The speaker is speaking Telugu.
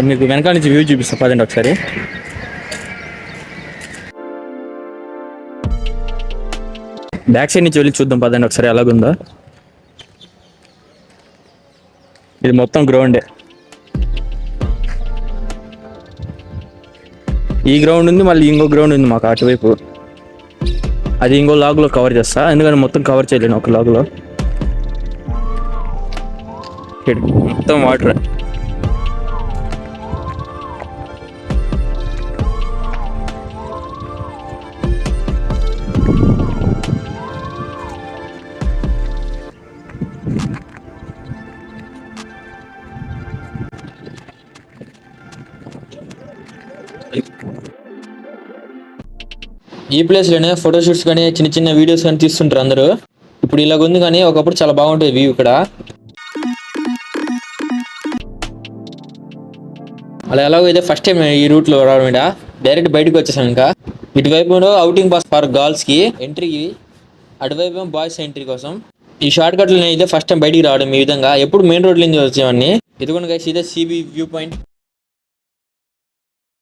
మీకు వెనకాల నుంచి వ్యూ చూపిస్తా పదండి ఒకసారి. బ్యాక్ సైడ్ నుంచి వెళ్ళి చూద్దాం పదండి ఒకసారి ఎలాగుందో. ఇది మొత్తం గ్రౌండే. ఈ గ్రౌండ్ ఉంది, మళ్ళీ ఇంకో గ్రౌండ్ ఉంది మాకు అటువైపు. అది ఇంకో లాగ్లో కవర్ చేస్తా, ఎందుకంటే మొత్తం కవర్ చేయలేను ఒక లాగ్లో. మొత్తం వాటర్. ఈ ప్లేస్లోనే ఫోటోషూట్స్ కానీ చిన్న చిన్న వీడియోస్ కానీ తీస్తుంటారు అందరూ. ఇప్పుడు ఇలాగుంది, కానీ ఒకప్పుడు చాలా బాగుంటుంది వ్యూ ఇక్కడ. అలా ఎలాగో అయితే ఫస్ట్ టైం ఈ రూట్లో రావడం, ఇక్కడ డైరెక్ట్ బయటకు వచ్చేసాను. ఇంకా ఇటువైపు అవుటింగ్ పాస్ ఫర్ గర్ల్స్కి ఎంట్రీకి, అటువైపు బాయ్స్ ఎంట్రీ కోసం. ఈ షార్ట్ కట్లో అయితే ఫస్ట్ టైం బయటికి రావడం ఈ విధంగా. ఎప్పుడు మెయిన్ రోడ్ నుంచి వచ్చేవాడిని. ఇదిగోండి గైస్, ఇదే సిబి వ్యూ పాయింట్.